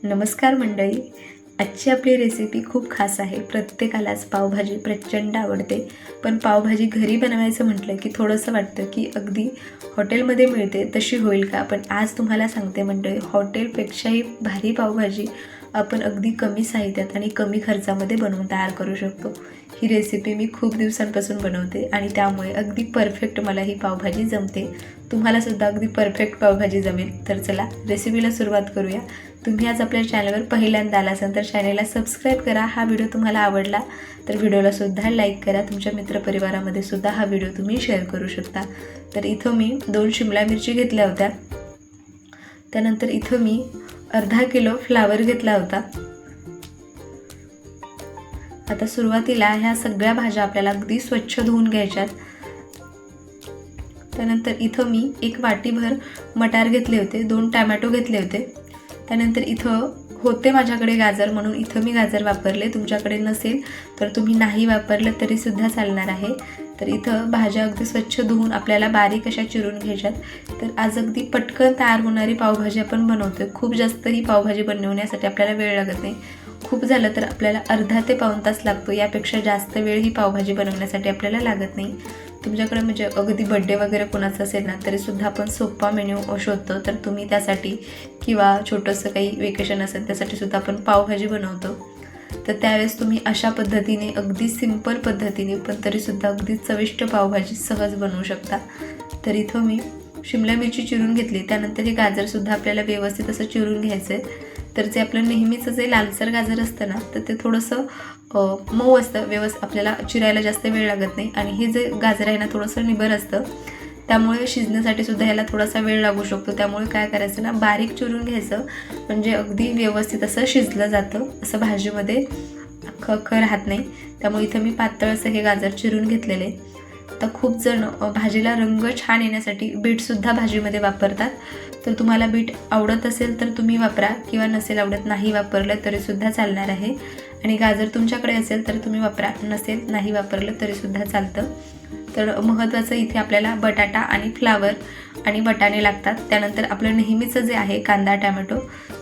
नमस्कार मंडळी, आजची आपली रेसिपी खूप खास आहे. प्रत्येकालाच पावभाजी प्रचंड आवडते, पण पावभाजी घरी बनवायचं म्हटलं की थोडंसं वाटतं की अगदी हॉटेलमध्ये मिळते तशी होईल का. पण आज तुम्हाला सांगते मंडळी, हॉटेलपेक्षाही भारी पावभाजी आपण अगदी कमी साहित्यात आणि कमी खर्चामध्ये बनवून तयार करू शकतो. ही रेसिपी मी खूप दिवसांपासून बनवते आणि त्यामुळे अगदी परफेक्ट मला ही पावभाजी जमते. तुम्हालासुद्धा अगदी परफेक्ट पावभाजी जमेल. तर चला रेसिपीला सुरुवात करूया. तुम्ही आज आपल्या चॅनलवर पहिल्यांदा आला असाल तर चॅनलला सबस्क्राईब करा. हा व्हिडिओ तुम्हाला आवडला तर व्हिडिओला सुद्धा लाईक करा. तुमच्या मित्रपरिवारामध्ये सुद्धा हा व्हिडिओ तुम्ही शेअर करू शकता. तर इथं मी 2 शिमला मिरची घेतल्या होत्या. त्यानंतर इथं मी अर्धा किलो फ्लावर घेतला होता. आता सुरुवातीला ह्या सगळ्या भाज्या आपल्याला अगदी स्वच्छ धुवून घ्यायच्यात. त्यानंतर इथं मी 1 वाटीभर मटार घेतले होते, 2 टोमॅटो घेतले होते. त्यानंतर इथं होते माझ्याकडे गाजर म्हणून इथं मी गाजर वापरले. तुमच्याकडे नसेल तर तुम्ही नाही वापरलं तरीसुद्धा चालणार आहे. तर इथं भाज्या अगदी स्वच्छ धुवून आपल्याला बारीक अशा चिरून घ्यायच्यात. तर आज अगदी पटकन तयार होणारी पावभाजी आपण बनवतोय. खूप जास्त ही पावभाजी बनवण्यासाठी आपल्याला वेळ लागत नाही. खूप झालं तर आपल्याला अर्धा ते पाऊण तास लागतो. यापेक्षा जास्त वेळ ही पावभाजी बनवण्यासाठी आपल्याला लागत नाही. तुमच्याकडे म्हणजे अगदी बड्डे वगैरे कोणाचा असेल ना तरीसुद्धा आपण सोपा मेन्यू शोधतो. तर तुम्ही त्यासाठी किंवा छोटंसं काही वेकेशन असेल त्यासाठी सुद्धा आपण पावभाजी बनवतो. तर त्यावेळेस तुम्ही अशा पद्धतीने अगदी सिंपल पद्धतीने पण तरीसुद्धा अगदी चविष्ट पावभाजी सहज बनवू शकता. तर इथं मी शिमला मिरची चिरून घेतली. त्यानंतर हे गाजरसुद्धा आपल्याला व्यवस्थित असं चिरून घ्यायचं आहे. तर जे आपलं नेहमीचं जे लालसर गाजर असतं ना तर ते थोडंसं मऊ असतं, व्यवस्थित आपल्याला चिरायला जास्त वेळ लागत नाही. आणि हे जे गाजर आहे ना थोडंसं निबर असतं, त्यामुळे शिजण्यासाठी सुद्धा ह्याला थोडासा वेळ लागू शकतो. त्यामुळे काय करायचं ना, बारीक चिरून घ्यायचं म्हणजे अगदी व्यवस्थित असं शिजलं जातं, असं भाजीमध्ये अख्खं राहत नाही. त्यामुळे इथं मी पातळ असं हे गाजर चिरून घेतलेले. तर खूप जण भाजीला रंग छान येण्यासाठी बीटसुद्धा भाजीमध्ये वापरतात. तर तुम्हाला बीट आवडत असेल तर तुम्ही वापरा, किंवा नसेल आवडत नाही वापरलं तरीसुद्धा चालणार आहे. आणि गाजर तुमच्याकडे असेल तर तुम्ही वापरा, नसेल नाही वापरलं तरीसुद्धा चालतं. तर महत्त्वाचं इथे आपल्याला बटाटा आणि फ्लावर आणि वाटाणे लागतात. त्यानंतर आपलं नेहमीचं जे आहे कांदा टोमॅटो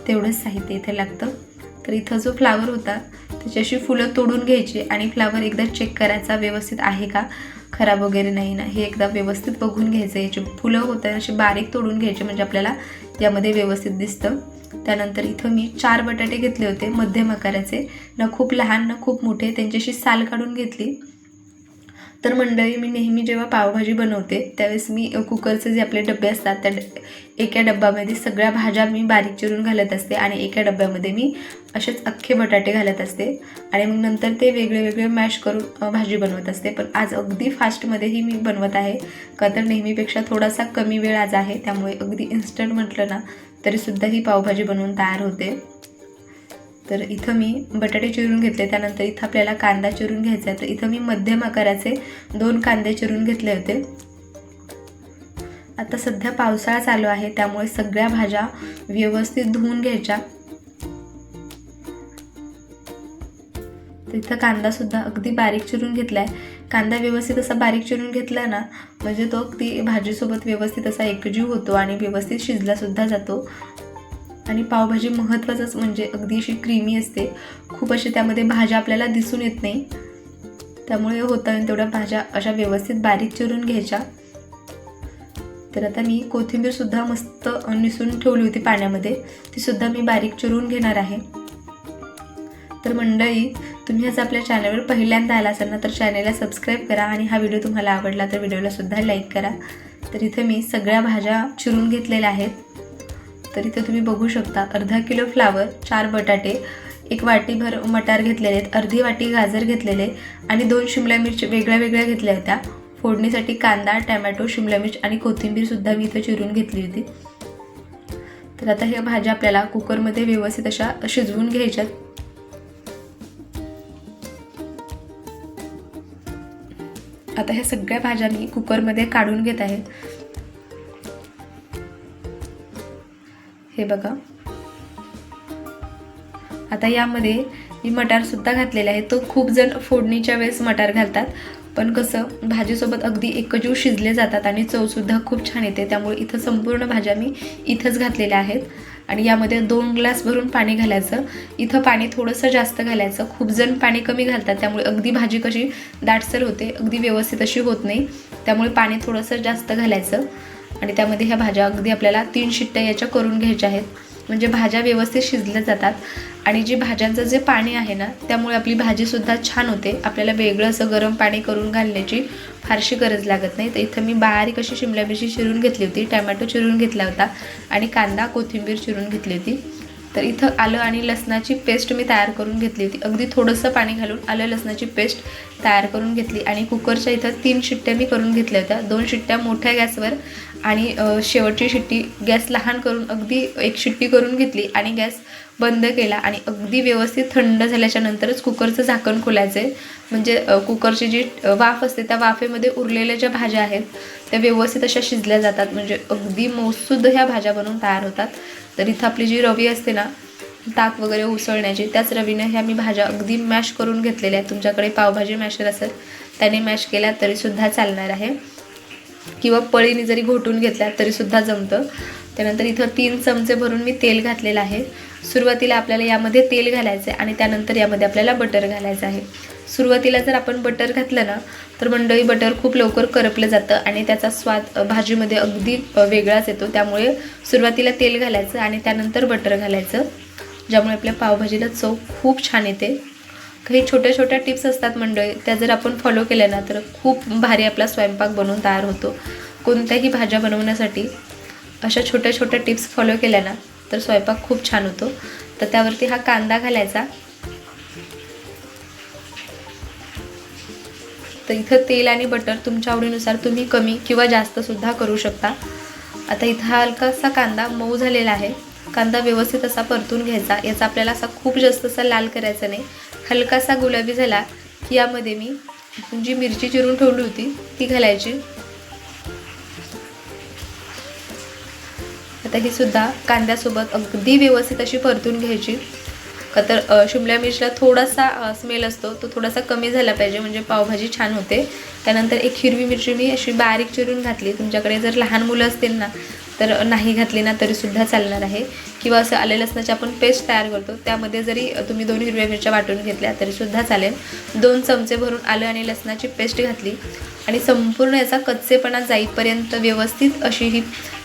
तेवढंच साहित्य इथे लागतं. तर इथं जो फ्लावर होता त्याची अशी फुलं तोडून घ्यायची आणि फ्लावर एकदा चेक करायचा व्यवस्थित आहे का, खराब वगैरे नाही ना, हे एकदा व्यवस्थित बघून घ्यायचं. याची फुलं होतात अशी बारीक तोडून घ्यायची म्हणजे आपल्याला यामध्ये व्यवस्थित दिसतं. त्यानंतर इथं मी 4 बटाटे घेतले होते मध्यम आकाराचे, ना खूप लहान ना खूप मोठे. त्यांच्याशी साल काढून घेतली. तर मंडळी, मी नेहमी जेव्हा पावभाजी बनवते त्यावेळेस मी कुकरचे जे आपले डबे असतात त्या एका डब्यामध्ये सगळ्या भाज्या मी बारीक चिरून घालत असते आणि एका डब्यामध्ये मी असेच अख्खे बटाटे घालत असते आणि मग नंतर ते वेगळे वेगळे मॅश करून भाजी बनवत असते. पण आज अगदी फास्टमध्येही मी बनवत आहे, का तर नेहमीपेक्षा थोडासा कमी वेळ आज आहे. त्यामुळे अगदी इन्स्टंट म्हटलं ना तरीसुद्धा ही पावभाजी बनवून तयार होते. तर इथं मी बटाटे चिरून घेतले. त्यानंतर इथं आपल्याला कांदा चिरून घ्यायचा आहे. तर इथं मी मध्यम आकाराचे 2 कांदे चिरून घेतले होते. आता सध्या पावसाळा चालू आहे त्यामुळे सगळ्या भाज्या व्यवस्थित धुवून घ्यायच्या. तर इथं कांदासुद्धा अगदी बारीक चिरून घेतला आहे. कांदा व्यवस्थित असा बारीक चिरून घेतला ना म्हणजे तो अगदी भाजीसोबत व्यवस्थित असा एकजीव होतो आणि व्यवस्थित शिजलासुद्धा जातो. आणि पावभाजी महत्त्वाचंच म्हणजे अगदी अशी क्रीमी असते. खूप अशी त्यामध्ये भाज्या आपल्याला दिसून येत नाही. त्यामुळे होतं तेवढ्या भाज्या अशा व्यवस्थित बारीक चिरून घ्यायच्या. तर आता मी कोथिंबीरसुद्धा मस्त निसून ठेवली होती पाण्यामध्ये, तीसुद्धा मी बारीक चिरून घेणार आहे. तर मंडळी, तुम्ही आज आपल्या चॅनलवर पहिल्यांदा आला असाल ना तर चॅनलला सबस्क्राईब करा आणि हा व्हिडिओ तुम्हाला आवडला तर व्हिडिओला सुद्धा लाईक करा. तर इथे मी सगळ्या भाज्या चिरून घेतलेल्या आहेत. तर इथे तुम्ही बघू शकता अर्धा किलो फ्लावर, 4 बटाटे, 1 वाटीभर मटार घेतलेले आहेत, अर्धी वाटी गाजर घेतलेले आणि 2 शिमला मिरची वेगळ्या वेगळ्या घेतल्या होत्या. फोडणीसाठी कांदा टोमॅटो शिमला मिर्च आणि कोथिंबीरसुद्धा मी इथं चिरून घेतली होती. तर आता ह्या भाज्या आपल्याला कुकरमध्ये व्यवस्थित अशा शिजवून घ्यायच्यात. आता ह्या सगळ्या भाज्या मी कुकरमध्ये काढून घेत आहे. हे बघा, आता यामध्ये मी मटारसुद्धा घातलेला आहे. तो खूप जण फोडणीच्या वेळेस मटार घालतात, पण कसं भाजीसोबत अगदी एकजीव शिजले जातात आणि चवसुद्धा खूप छान येते. त्यामुळे इथं संपूर्ण भाज्या मी इथंच घातलेल्या आहेत. आणि यामध्ये 2 ग्लास भरून पाणी घालायचं. इथं पाणी थोडंसं जास्त घालायचं. खूप जण पाणी कमी घालतात, त्यामुळे अगदी भाजी कशी दाटसर होते, अगदी व्यवस्थित अशी होत नाही. त्यामुळे पाणी थोडंसं जास्त घालायचं. आणि त्यामध्ये ह्या भाज्या अगदी आपल्याला 3 शिट्ट्या याच्या करून घ्यायच्या आहेत, म्हणजे भाज्या व्यवस्थित शिजल्या जातात. आणि जी भाज्यांचं जे पाणी आहे ना, त्यामुळे आपली भाजीसुद्धा छान होते. आपल्याला वेगळं असं गरम पाणी करून घालण्याची फारशी गरज लागत नाही. तर इथं मी बारीक अशी शिमला मिरची चिरून घेतली होती, टॅमॅटो चिरून घेतला होता आणि कांदा कोथिंबीर चिरून घेतली होती. तर इथं आलं आणि लसणाची पेस्ट मी तयार करून घेतली होती. अगदी थोडंसं पाणी घालून आलं लसणाची पेस्ट तयार करून घेतली. आणि कुकरच्या इथं 3 शिट्ट्या मी करून घेतल्या होत्या. 2 शिट्ट्या मोठ्या गॅसवर आणि शेवटची शिट्टी गॅस लहान करून अगदी 1 शिट्टी करून घेतली आणि गॅस बंद केला. आणि अगदी व्यवस्थित थंड झाल्याच्या नंतरच कुकरचं झाकण खोलायचं आहे, म्हणजे कुकरची जी वाफ असते त्या वाफेमध्ये उरलेल्या ज्या भाज्या आहेत त्या व्यवस्थित अशा शिजल्या जातात, म्हणजे अगदी मौसूद ह्या भाज्या बनवून तयार होतात. तर इथं आपली जी रवी असते ना ताक वगैरे उसळण्याची, त्याच रवीने ह्या मी भाज्या अगदी मॅश करून घेतलेल्या आहेत. तुमच्याकडे पावभाजी मॅशर असेल त्याने मॅश केल्या तरीसुद्धा चालणार आहे, किंवा पळीने जरी घोटून घेतल्या तरीसुद्धा जमतं. त्यानंतर इथं 3 चमचे भरून मी तेल घातलेलं आहे. सुरुवातीला आपल्याला यामध्ये तेल घालायचं आहे आणि त्यानंतर यामध्ये आपल्याला बटर घालायचं आहे. सुरुवातीला जर आपण बटर घातलं ना तर मंडळी बटर खूप लवकर करपलं जातं आणि त्याचा स्वाद भाजीमध्ये अगदी वेगळाच येतो. त्यामुळे सुरुवातीला तेल घालायचं आणि त्यानंतर बटर घालायचं, ज्यामुळे आपल्या पावभाजीला चव खूप छान येते. काही छोट्या छोट्या टिप्स असतात मंडळी, त्या जर आपण फॉलो केल्या ना तर खूप भारी आपला स्वयंपाक बनवून तयार होतो. कोणत्याही भाज्या बनवण्यासाठी अशा छोट्या छोट्या टिप्स फॉलो केल्या ना तर स्वयंपाक खूप छान होतो. तर त्यावरती हा कांदा घालायचा. तर इथं तेल आणि बटर तुमच्या आवडीनुसार तुम्ही कमी किंवा जास्तसुद्धा करू शकता. आता इथं हलकासा कांदा मऊ झालेला आहे. कांदा व्यवस्थित असा परतून घ्यायचा. याचा आपल्याला असा खूप जास्त असा लाल करायचा नाही. हलकासा गुलाबी झाला की यामध्ये मी जी मिरची चिरून ठेवली होती ती घालायची. आता ही सुद्धा कांद्यासोबत अगदी व्यवस्थित अशी परतून घ्यायची. का तर शिमला मिरचीला थोडासा स्मेल असतो, तो थोडासा कमी झाला पाहिजे, म्हणजे पावभाजी छान होते. त्यानंतर 1 हिरवी मिरची मी अशी बारीक चिरून घातली. तुमच्याकडे जर लहान मुलं असतील ना तर नाही घातली ना तरीसुद्धा चालणार आहे, किंवा असं आले लसणाची आपण पेस्ट तयार करतो त्यामध्ये जरी तुम्ही 2 हिरव्या मिरच्या वाटून घेतल्या तरीसुद्धा चालेल. 2 चमचे भरून आलं आणि लसणाची पेस्ट घातली आणि संपूर्ण याचा कच्चेपणा जाईपर्यंत व्यवस्थित अशी ही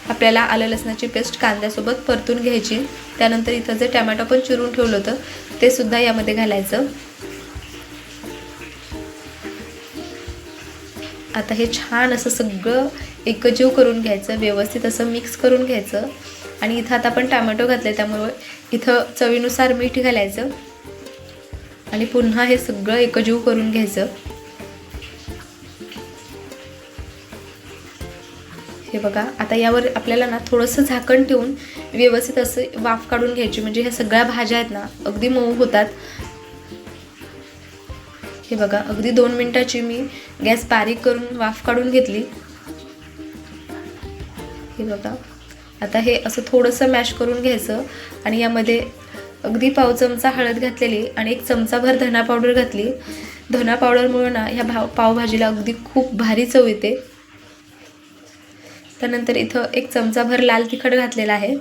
आपल्याला आलं लसणाची पेस्ट कांद्यासोबत परतून घ्यायची. त्यानंतर इथं जे टॅमॅटो पण चिरून ठेवलं होतं ते सुद्धा यामध्ये घालायचं. आता हे छान असं सगळं एकजीव करून घ्यायचं, व्यवस्थित असं मिक्स करून घ्यायचं. आणि इथं आता आपण टॅमॅटो घातले त्यामुळे इथं चवीनुसार मीठ घालायचं आणि पुन्हा हे सगळं एकजीव करून घ्यायचं. हे बघा, आता यावर आपल्याला ना थोडंसं झाकण ठेवून व्यवस्थित असं वाफ काढून घ्यायची, म्हणजे ह्या सगळ्या भाज्या आहेत ना अगदी मऊ होतात. हे बघा, अगदी 2 मिनिटाची मी गॅस बारीक करून वाफ काढून घेतली. हे बघा, आता हे असं थोडंसं मॅश करून घ्यायचं आणि यामध्ये अगदी पाव चमचा हळद घातलेली आणि 1 चमचाभर धना पावडर घातली. धना पावडरमुळे ना ह्या पावभाजीला अगदी खूप भारी चव येते. त्यानंतर इथं 1 चमचाभर लाल तिखट घातलेला आहे.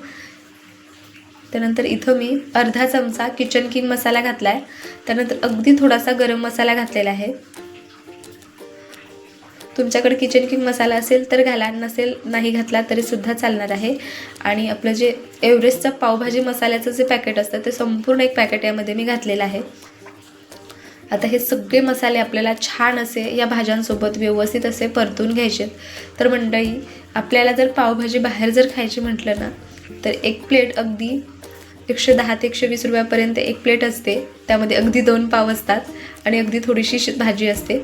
त्यानंतर इथं मी अर्धा चमचा किचन किंग मसाला घातला आहे. त्यानंतर अगदी थोडासा गरम मसाला घातलेला आहे. तुमच्याकडे किचन किंग मसाला असेल तर घाला, नसेल नाही घातला तरीसुद्धा चालणार आहे. आणि आपलं जे एव्हरेस्टचं पावभाजी मसाल्याचं जे पॅकेट असतं ते संपूर्ण 1 पॅकेट यामध्ये मी घातलेलं आहे. आता हे सगळे मसाले आपल्याला छान असे या भाज्यांसोबत व्यवस्थित असे परतून घ्यायचे. तर मंडळी, आपल्याला जर पावभाजी बाहेर जर खायची म्हटलं ना तर 1 प्लेट अगदी 110 ते 120 रुपयापर्यंत 1 प्लेट असते. त्यामध्ये अगदी 2 पाव असतात आणि अगदी थोडीशी भाजी असते.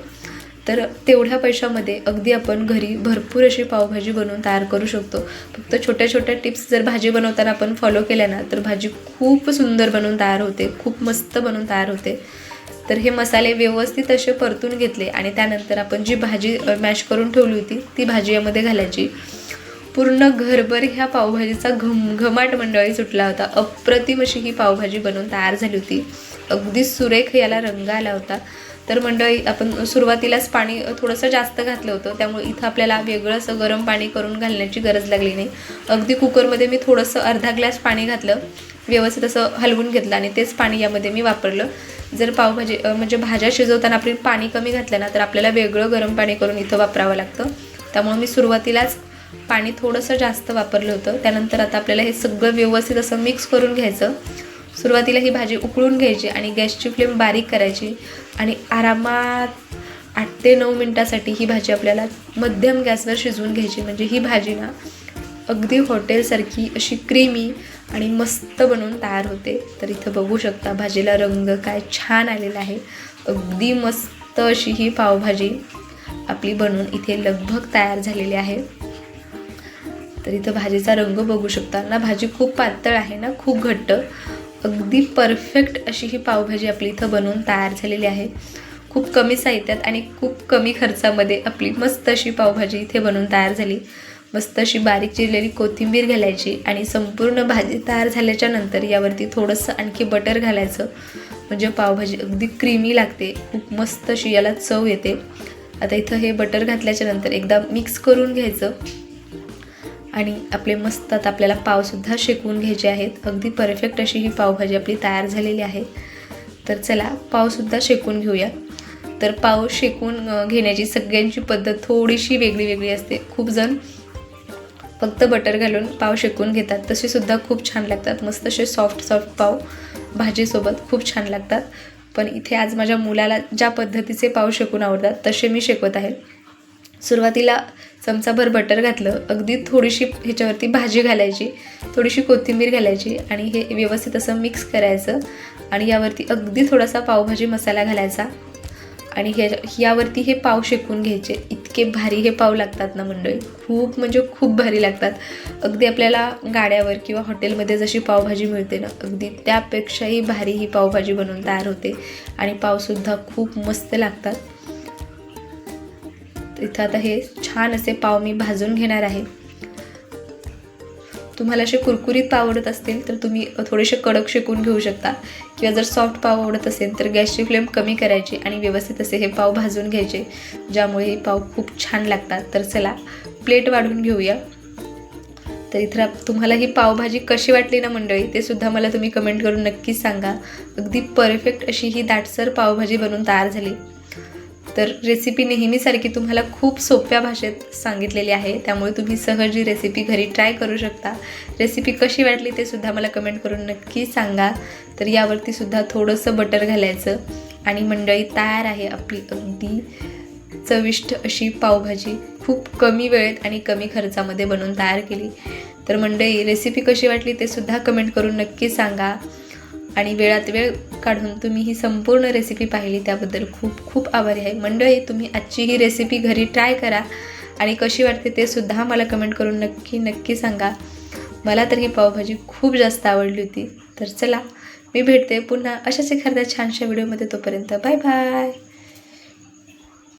तर तेवढ्या पैशामध्ये अगदी आपण घरी भरपूर अशी पावभाजी बनवून तयार करू शकतो. फक्त छोट्या छोट्या टिप्स जर भाजी बनवताना आपण फॉलो केल्या ना तर भाजी खूप सुंदर बनवून तयार होते, खूप मस्त बनवून तयार होते. तर हे मसाले व्यवस्थित असे परतून घेतले आणि त्यानंतर आपण जी भाजी मॅश करून ठेवली होती ती भाजी यामध्ये घालायची. पूर्ण घरभर ह्या पावभाजीचा घमघमाट मंडळी सुटला होता. अप्रतिम अशी ही पावभाजी बनवून तयार झाली होती. अगदी सुरेख याला रंग आला होता. तर मंडळी आपण सुरुवातीलाच पाणी थोडंसं जास्त घातलं होतं, त्यामुळे इथं आपल्याला वेगळं असं गरम पाणी करून घालण्याची गरज लागली नाही. अगदी कुकरमध्ये मी थोडंसं अर्धा ग्लास पाणी घातलं, व्यवस्थित असं हलवून घेतलं आणि तेच पाणी यामध्ये मी वापरलं. जर पावभाजी म्हणजे भाज्या शिजवताना आपण पाणी कमी घातलं ना तर आपल्याला वेगळं गरम पाणी करून इथं वापरावं लागतं. त्यामुळे मी सुरुवातीलाच पाणी थोडंसं जास्त वापरलं होतं. त्यानंतर आता आपल्याला हे सगळं व्यवस्थित असं मिक्स करून घ्यायचं. सुरुवातीला ही भाजी उकळून घ्यायची आणि गॅसची फ्लेम बारीक करायची आणि आरामात 8 ते 9 मिनटासाठी ही भाजी आपल्याला मध्यम गॅसवर शिजवून घ्यायची. म्हणजे ही भाजी ना अगदी हॉटेलसारखी अशी क्रीमी आणि मस्त बनवून तयार होते. तर इथं बघू शकता भाजीला रंग काय छान आलेला आहे. अगदी मस्त अशी ही पावभाजी आपली बनवून इथे लगभग तयार झालेली आहे. तर इथं भाजीचा रंग बघू शकता ना, भाजी खूप पातळ आहे ना खूप घट्ट, अगदी परफेक्ट अशी ही पावभाजी आपली इथं बनवून तयार झालेली आहे. खूप कमी साहित्यात आणि खूप कमी खर्चामध्ये आपली मस्त अशी पावभाजी इथे बनवून तयार झाली. मस्त अशी बारीक चिरलेली कोथिंबीर घालायची आणि संपूर्ण भाजी तयार झाल्याच्या नंतर यावरती थोडंसं आणखी बटर घालायचं. म्हणजे पावभाजी अगदी क्रीमी लागते, खूप मस्त अशी याला चव येते. आता इथं हे बटर घातल्याच्या नंतर एकदा मिक्स करून घ्यायचं आणि आपले मस्त आता आपल्याला पावसुद्धा शेकवून घ्यायचे आहेत. अगदी परफेक्ट अशी ही पावभाजी आपली तयार झालेली आहे. तर चला पावसुद्धा शेकून घेऊया. तर पाव शेकून घेण्याची सगळ्यांची पद्धत थोडीशी वेगळी वेगळी असते. खूप जण फक्त बटर घालून पाव शेकून घेतात, तसे सुद्धा खूप छान लागतात. मस्त असे सॉफ्ट पाव भाजीसोबत खूप छान लागतात. पण इथे आज माझ्या मुलाला ज्या पद्धतीचे पाव शेकून आवडतात तसे मी शेकवत आहे. सुरुवातीला चमचाभर बटर घातलं, अगदी थोडीशी ह्याच्यावरती भाजी घालायची, थोडीशी कोथिंबीर घालायची आणि हे व्यवस्थित असं मिक्स करायचं आणि यावरती अगदी थोडासा पावभाजी मसाला घालायचा आणि यावरती हे पाव शेकून घ्यायचे. इतके भारी हे पाव लागतात ना मंडळी, खूप म्हणजे खूप भारी लागतात. अगदी आपल्याला गाड्यावर किंवा हॉटेलमध्ये जशी पावभाजी मिळते ना, अगदी त्यापेक्षाही भारी ही पावभाजी बनवून तयार होते आणि पावसुद्धा खूप मस्त लागतात. इथं आता हे छान असे पाव मी भाजून घेणार आहे. तुम्हाला असे कुरकुरीत पाव आवडत असतील तर तुम्ही थोडेसे कडक शेकून घेऊ शकता किंवा जर सॉफ्ट पाव आवडत असेल तर गॅसची फ्लेम कमी करायची आणि व्यवस्थित असे हे पाव भाजून घ्यायचे, ज्यामुळे हे पाव खूप छान लागतात. तर चला प्लेट वाढून घेऊया. तर इथं तुम्हाला ही पावभाजी कशी वाटली ना मंडळी ते सुद्धा मला तुम्ही कमेंट करून नक्कीच सांगा. अगदी परफेक्ट अशी ही दाटसर पावभाजी बनवून तयार झाली. तर रेसिपी नेहमीसारखी तुम्हाला खूप सोप्या भाषेत सांगितलेली आहे, त्यामुळे तुम्ही सहज ही रेसिपी घरी ट्राय करू शकता. रेसिपी कशी वाटली ते सुद्धा मला कमेंट करून नक्की सांगा. तर यावरती सुद्धा थोडंसं बटर घालायचं आणि मंडळी तयार आहे आपली अगदी चविष्ट अशी पावभाजी. खूप कमी वेळेत आणि कमी खर्चामध्ये बनवून तयार केली. तर मंडळी रेसिपी कशी वाटली ते सुद्धा कमेंट करून नक्की सांगा आणि वेळात वेळ काढून तुम्ही ही संपूर्ण रेसिपी पाहिली त्याबद्दल खूप खूप आभारी आहे. मंडळी तुम्ही आजची ही रेसिपी घरी ट्राय करा आणि कशी वाटते ते सुद्धा मला कमेंट करून नक्की सांगा. मला तर ही पावभाजी खूप जास्त आवडली होती. तर चला मी भेटते पुन्हा अशाच एखाद्या छानशा व्हिडिओमध्ये. तोपर्यंत बाय बाय.